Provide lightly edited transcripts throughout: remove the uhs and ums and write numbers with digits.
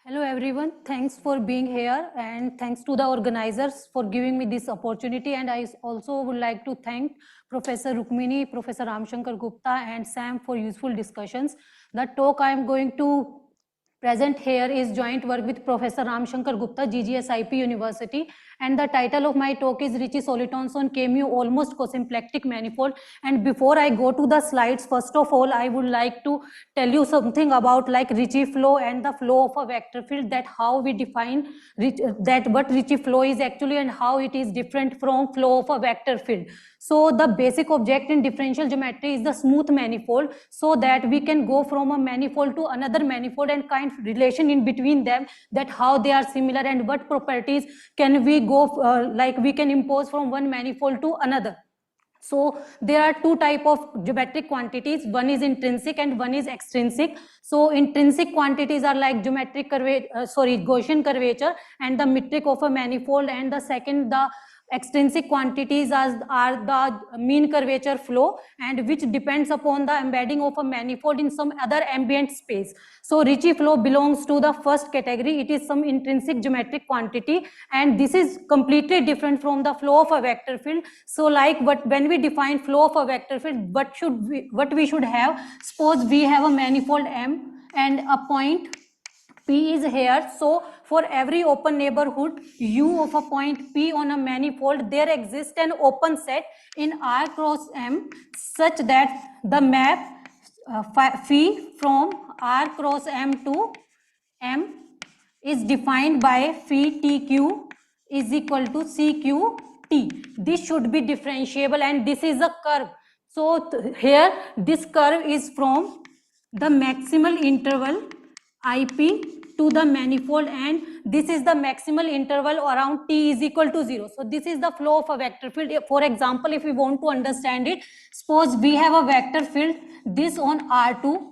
Hello everyone, thanks for being here and thanks to the organizers for giving me this opportunity, and I also would like to thank Professor Rukmini, Professor Ramshankar Gupta and Sam for useful discussions. The talk I am going to present here is joint work with Professor Ramshankar Gupta, GGSIP University, and the title of my talk is Ricci Solitons on KMU almost Cosymplectic manifold. And before I go to the slides, first of all I would like to tell you something about like Ricci flow and the flow of a vector field, that how we define that what Ricci flow is actually and how it is different from flow of a vector field. So the basic object in differential geometry is the smooth manifold, so that we can go from a manifold to another manifold and kind of relation in between them, that how they are similar and what properties can we go like we can impose from one manifold to another. So there are two type of geometric quantities, one is intrinsic and one is extrinsic. So intrinsic quantities are like geometric Gaussian curvature and the metric of a manifold, and the second, the extrinsic quantities are the mean curvature flow, and which depends upon the embedding of a manifold in some other ambient space. So Ricci flow belongs to the first category. It is some intrinsic geometric quantity, and this is completely different from the flow of a vector field. So like when we define flow of a vector field, what we should have, suppose we have a manifold M and a point P is here. So for every open neighborhood U of a point P on a manifold, there exists an open set in R cross M such that the map phi from R cross M to M is defined by phi TQ is equal to CQT. This should be differentiable, and this is a curve. So here this curve is from the maximal interval IP to the manifold, and this is the maximal interval around t is equal to 0. So this is the flow of a vector field. For example, if we want to understand it, suppose we have a vector field this on R2.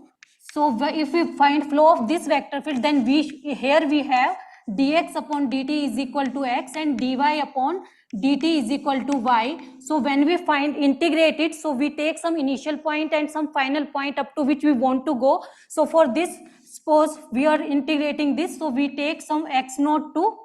So if we find flow of this vector field, then here we have dx upon dt is equal to x and dy upon dt is equal to y. So when we integrate it, so we take some initial point and some final point up to which we want to go. So for this, suppose we are integrating this, so we take some x naught to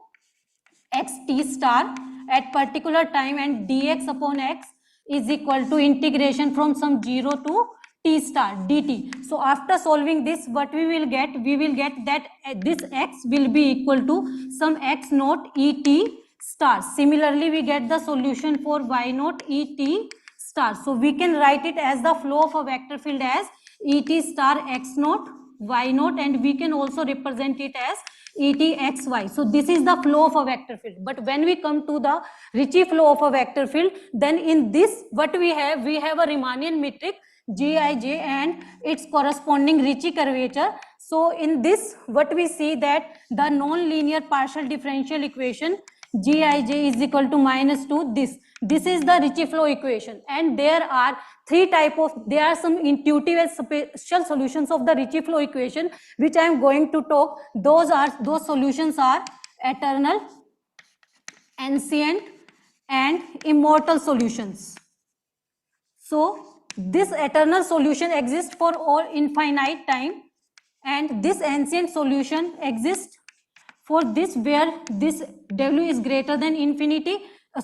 xt star at particular time, and dx upon x is equal to integration from some 0 to t star dt. So after solving this, what we will get that this x will be equal to some x naught et star. Similarly, we get the solution for y naught et star. So we can write it as the flow of a vector field as et star x naught y naught, and we can also represent it as et xy. So this is the flow of a vector field. But when we come to the Ricci flow of a vector field, then in this what we have a Riemannian metric Gij and its corresponding Ricci curvature. So in this what we see that the non-linear partial differential equation Gij is equal to -2. This is the Ricci flow equation, and there are there are some intuitive and special solutions of the Ricci flow equation which I am going to talk. Those solutions are eternal, ancient and immortal solutions. So this eternal solution exists for all infinite time, and this ancient solution exists for this where this w is greater than infinity,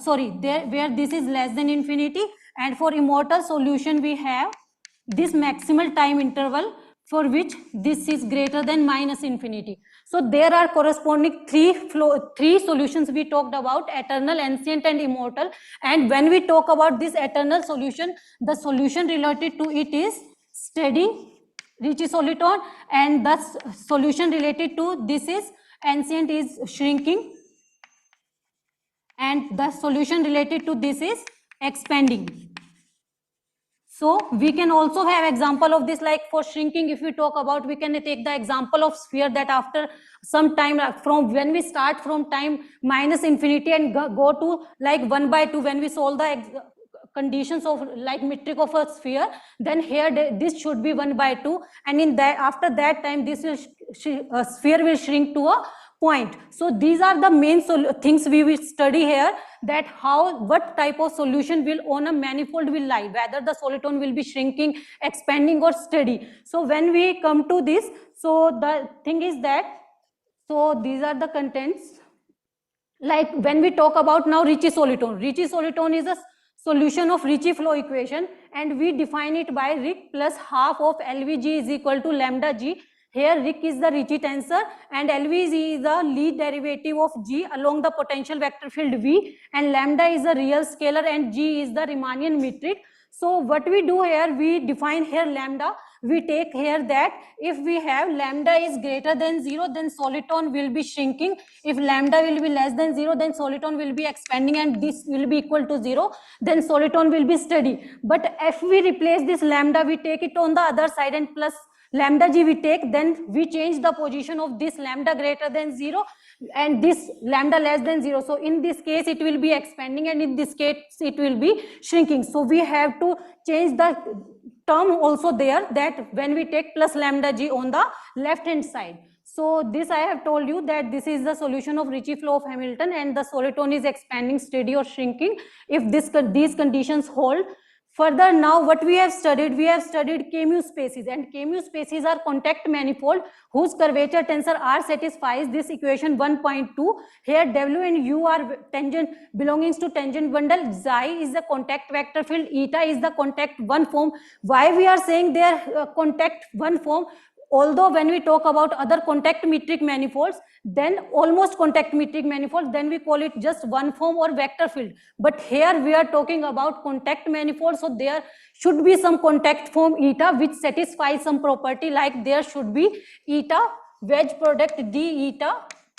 where this is less than infinity. And for immortal solution we have this maximal time interval for which this is greater than -infinity. So there are corresponding three solutions we talked about: eternal, ancient and immortal. And when we talk about this eternal solution, the solution related to it is steady Ricci soliton, and the solution related to this is ancient is shrinking, and the solution related to this is expanding. So we can also have example of this, like for shrinking, if we talk about, we can take the example of sphere, that after some time from when we start from time -infinity and go to like 1/2, when we solve the conditions of like metric of a sphere, then here this should be 1/2, and in that after that time this sphere will shrink to a point. So these are the main things we will study here, that what type of solution will on a manifold will lie, whether the soliton will be shrinking, expanding or steady. So when we come to this, so the thing is that So these are the contents. Like when we talk about now Ricci solitone is a solution of Ricci flow equation, and we define it by Ric plus half of LVG is equal to lambda G. Here Ric is the Ricci tensor and LVG is the lead derivative of G along the potential vector field V, and lambda is a real scalar and G is the Riemannian metric. So what we do here, we define here lambda. We take here that if we have lambda is greater than 0, then soliton will be shrinking. If lambda will be less than 0, then soliton will be expanding, and this will be equal to 0, then soliton will be steady. But if we replace this lambda, we take it on the other side and plus lambda G we take, then we change the position of this lambda greater than 0 and this lambda less than 0. So in this case it will be expanding, and in this case it will be shrinking. So we have to change the term also there, that when we take plus lambda G on the left hand side. So this I have told you that this is the solution of Ricci flow of Hamilton, and the solitone is expanding, steady or shrinking if these conditions hold. Further, now what we have studied K-mu spaces, and K-mu spaces are contact manifold whose curvature tensor R satisfies this equation 1.2. Here W and U are tangent belongings to tangent bundle. Xi is the contact vector field, eta is the contact one form. Why we are saying they are contact one form? Although when we talk about other contact metric manifolds, then almost contact metric manifolds, then we call it just one form or vector field. But here we are talking about contact manifold, so there should be some contact form eta which satisfies some property, like there should be eta wedge product d eta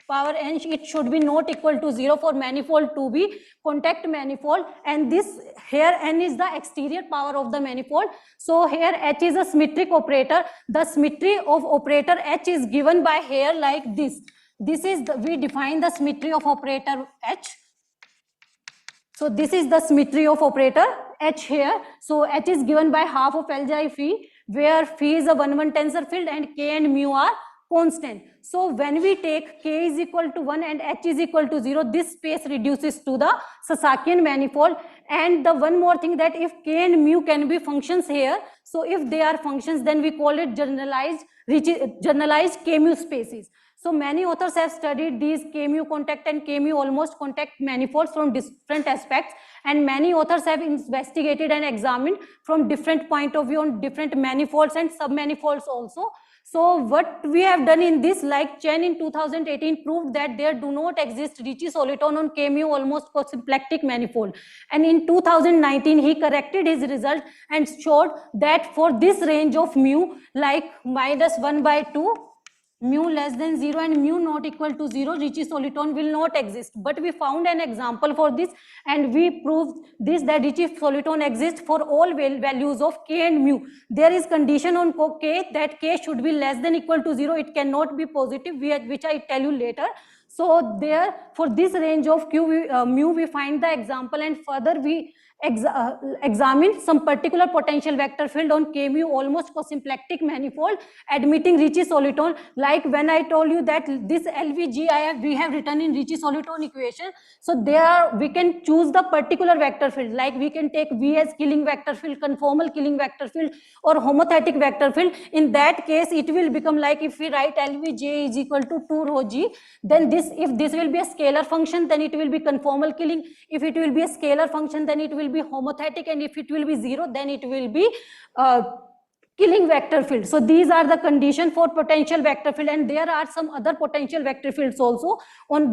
power n, it should be not equal to 0 for manifold to be contact manifold, and this here n is the exterior power of the manifold. So here H is a symmetric operator. The symmetry of operator H is given by here like this. This is we define the symmetry of operator H. So this is the symmetry of operator H here. So H is given by half of Lj phi, where phi is a 1-1 tensor field and K and mu are constant. So when we take K is equal to 1 and H is equal to 0, this space reduces to the Sasakian manifold. And the one more thing, that if K and mu can be functions here, so if they are functions, then we call it generalized K-mu spaces. So many authors have studied these K-mu contact and K-mu almost contact manifolds from different aspects, and many authors have investigated and examined from different point of view on different manifolds and submanifolds also. So what we have done in this, like Chen in 2018 proved that there do not exist Ricci soliton on K-mu almost cosymplectic manifold, and in 2019 he corrected his result and showed that for this range of mu, like -1/2, mu less than 0 and mu not equal to 0, Ricci soliton will not exist. But we found an example for this, and we proved this, that Ricci soliton exists for all values of K and mu. There is condition on K that K should be less than equal to 0, it cannot be positive, which I tell you later. So there, for this range of mu we find the example, and further we examine some particular potential vector field on K-mu almost cosymplectic manifold admitting Ricci soliton. Like when I told you that this LVG we have written in Ricci soliton equation, so there we can choose the particular vector field, like we can take V as killing vector field, conformal killing vector field, or homothetic vector field. In that case it will become like, if we write LVJ is equal to 2 rho G, then if this will be a scalar function, then it will be conformal killing. If it will be a scalar function, then it will be homothetic, and if it will be 0, then it will be killing vector field. So these are the condition for potential vector field, and there are some other potential vector fields also on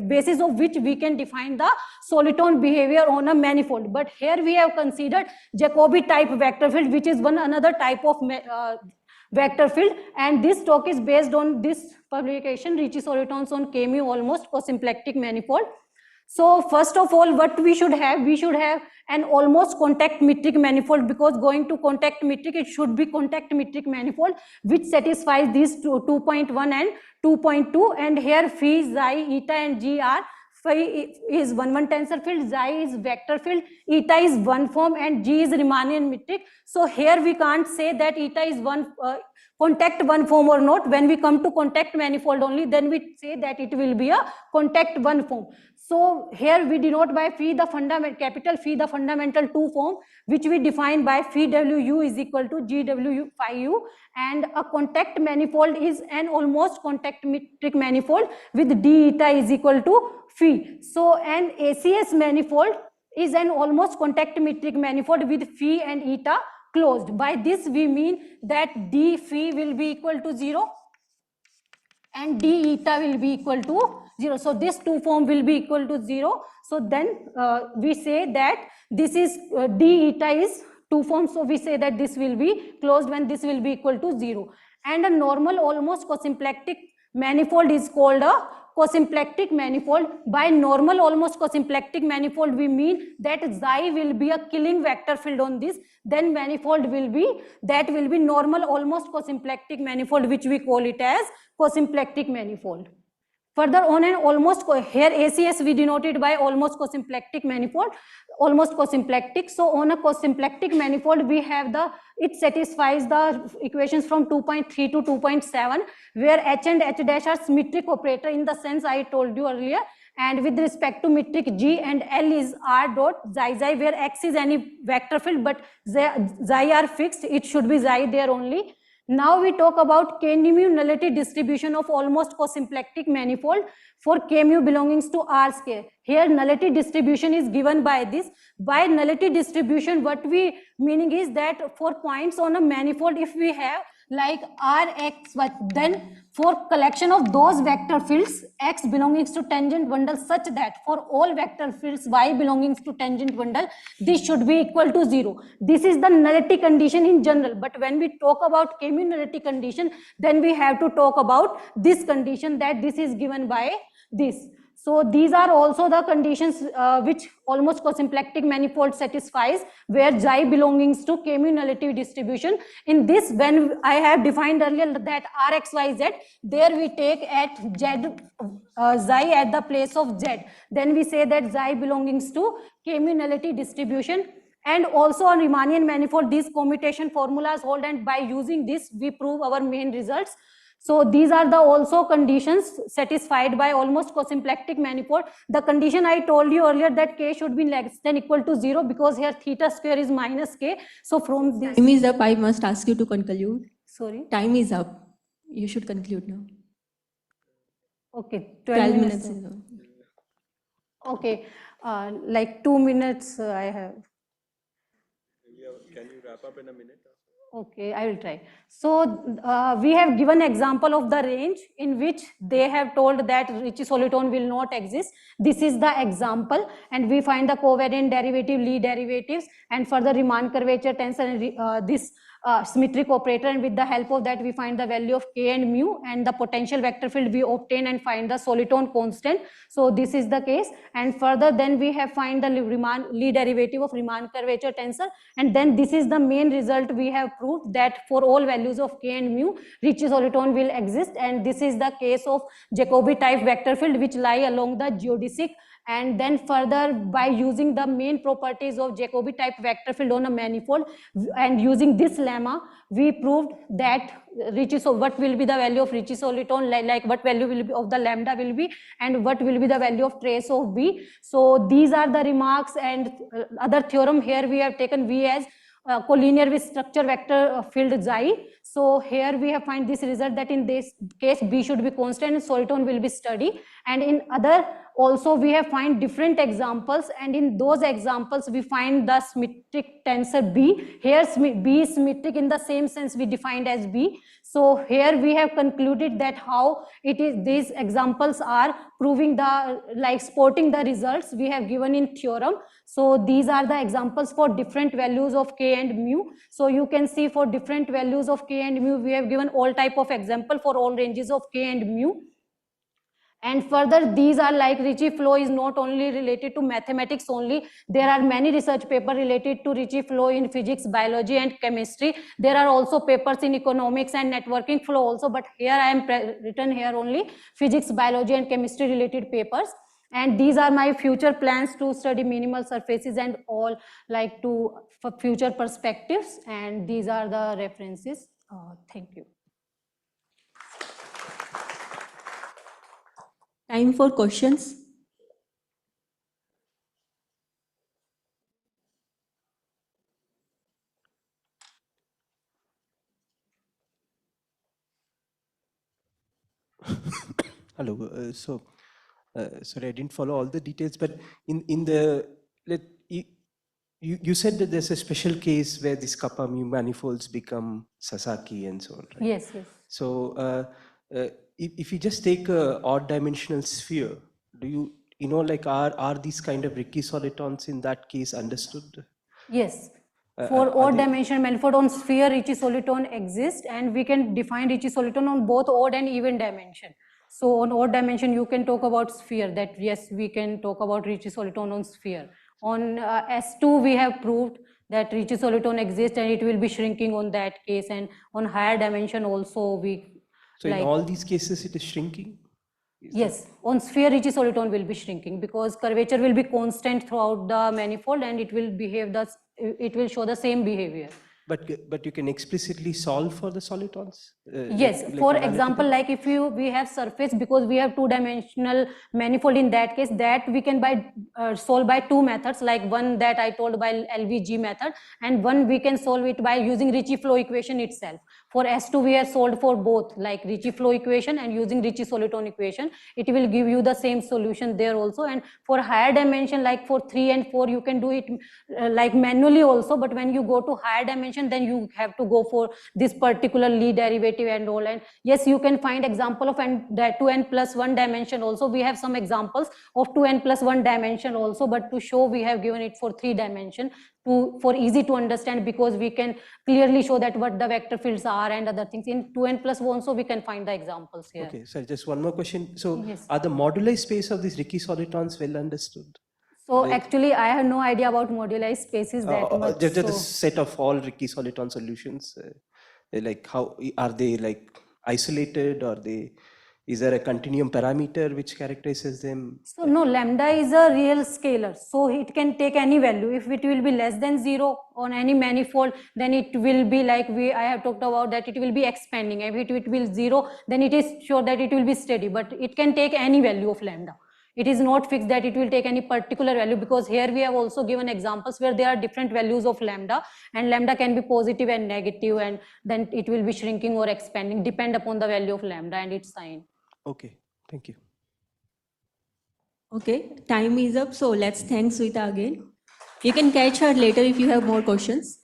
basis of which we can define the soliton behavior on a manifold. But here we have considered Jacobi type vector field, which is another type of vector field, and this talk is based on this publication, Ricci solitons on K-mu almost cosymplectic manifold. So first of all, what we should have an almost contact metric manifold, because going to contact metric, it should be contact metric manifold which satisfies these 2.1 and 2.2, and here phi, xi, eta and g are, phi is 1-1 tensor field, xi is vector field, eta is one form, and g is Riemannian metric. So here we can't say that eta is contact one form or not. When we come to contact manifold only, then we say that it will be a contact one form. So here we denote by phi the fundamental, capital Phi the fundamental 2 form, which we define by phi WU is equal to GW phi U, and a contact manifold is an almost contact metric manifold with d eta is equal to phi. So an ACS manifold is an almost contact metric manifold with phi and eta closed. By this we mean that d phi will be equal to 0 and d eta will be equal to 0. So this 2 form will be equal to 0. So then we say that this is d eta is 2 form. So we say that this will be closed when this will be equal to 0. And a normal almost cosymplectic manifold is called a cosymplectic manifold. By normal almost cosymplectic manifold we mean that xi will be a killing vector field on this, then manifold will be, that will be normal almost cosymplectic manifold, which we call it as cosymplectic manifold. Further on an almost, here ACS we denoted by almost cosymplectic manifold, almost cosymplectic. So on a cosymplectic manifold we have the, it satisfies the equations from 2.3 to 2.7, where H and H dash are symmetric operator in the sense I told you earlier, and with respect to metric G, and L is R dot xi xi, where X is any vector field but xi are fixed, it should be xi there only. Now we talk about k mu nullity distribution of almost cosymplectic manifold for k mu belongings to R square. Here nullity distribution is given by this. By nullity distribution, what we meaning is that for points on a manifold, if we have like R, X, but then for collection of those vector fields X belonging to tangent bundle, such that for all vector fields Y belonging to tangent bundle, this should be equal to 0. This is the nullity condition in general, but when we talk about k-mu nullity condition, then we have to talk about this condition, that this is given by this. So these are also the conditions which almost cosymplectic manifold satisfies, where xi belongs to k-mu nullity distribution. In this, when I have defined earlier that R, X, Y, Z, there we take at Z, xi at the place of Z. Then we say that xi belongs to k-mu nullity distribution. And also on Riemannian manifold, these commutation formulas hold, and by using this, we prove our main results. So these are the also conditions satisfied by almost cosymplectic manifold. The condition I told you earlier that k should be less than equal to 0, because here theta square is minus k. So from this, time is up. I must ask you to conclude. Sorry, time is up. You should conclude now. Okay, 12 minutes. Okay, like 2 minutes I have. Can you wrap up in a minute? Okay, I will try. So we have given example of the range in which they have told that Ricci soliton will not exist. This is the example, and we find the covariant derivative, Lie derivatives, and further Riemann curvature tensor, this symmetric operator, and with the help of that we find the value of k and mu, and the potential vector field we obtain and find the soliton constant. So this is the case, and further then we have find the Lie derivative of Riemann curvature tensor, and then this is the main result. We have proved that for all values of k and mu, Ricci soliton will exist, and this is the case of Jacobi type vector field which lie along the geodesic. And then further, by using the main properties of Jacobi type vector field on a manifold and using this lemma, we proved that Ricci, so what will be the value of Ricci soliton, like what value will be of the lambda will be, and what will be the value of trace of B. So these are the remarks, and other theorem here we have taken V as collinear with structure vector field xi. So here we have find this result, that in this case B should be constant and soliton will be steady. And in other also we have find different examples, and in those examples we find the symmetric tensor B. Here B is symmetric in the same sense we defined as B. So here we have concluded that how it is, these examples are proving the, like supporting the results we have given in theorem. So these are the examples for different values of k and mu. So you can see for different values of k and mu, we have given all type of example for all ranges of k and mu. And further, these are like Ricci flow is not only related to mathematics only. There are many research papers related to Ricci flow in physics, biology and chemistry. There are also papers in economics and networking flow also, but here I am written here only physics, biology and chemistry related papers. And these are my future plans to study minimal surfaces and all, like to for future perspectives. And these are the references. Thank you. Time for questions. Hello. Sorry, I didn't follow all the details, but in the let you said that there's a special case where these kappa mu manifolds become Sasaki and so on, right? Yes, yes. So if you just take a odd dimensional sphere, do you know like are these kind of Ricci solitons in that case understood? Yes. Are For odd they- dimension manifold on sphere, Ricci soliton exists, and we can define Ricci soliton on both odd and even dimension. So on odd dimension, you can talk about sphere, that yes, we can talk about Ricci soliton on sphere. On S2, we have proved that Ricci soliton exists and it will be shrinking on that case, and on higher dimension also we So in like. all these cases, it is shrinking? Is Yes, on sphere Ricci soliton will be shrinking because curvature will be constant throughout the manifold and it will show the same behavior. But you can explicitly solve for the solitons? Yes, like for analytically? example, like if we have surface, because we have two-dimensional manifold in that case, that we can solve by two methods, like one that I told by LVG method, and one we can solve it by using Ricci flow equation itself. For S2, we have solved for both, like Ricci flow equation and using Ricci soliton equation. It will give you the same solution there also. And for higher dimension, like for 3 and 4, you can do it like manually also, but when you go to higher dimension, then you have to go for this particular Lie derivative and all. And yes, you can find example of 2n plus 1 dimension also. We have some examples of 2n plus 1 dimension also, but to show we have given it for 3 dimension for easy to understand, because we can clearly show that what the vector fields are and other things. In 2n plus 1 also we can find the examples here. Okay, so just one more question. So Yes. are the moduli space of these Ricci solitons well understood? So actually I have no idea about moduli spaces that much. Just a So set of all Ricci soliton solutions. Like how are they like isolated, or is there a continuum parameter which characterizes them? So no, lambda is a real scalar, so it can take any value. If it will be less than 0 on any manifold, then it will be like I have talked about that it will be expanding. If it will be 0, then it is sure that it will be steady, but it can take any value of lambda. It is not fixed that it will take any particular value, because here we have also given examples where there are different values of lambda, and lambda can be positive and negative, and then it will be shrinking or expanding, depend upon the value of lambda and its sign. Okay, thank you. Okay, time is up, so let's thank Savita again. You can catch her later if you have more questions.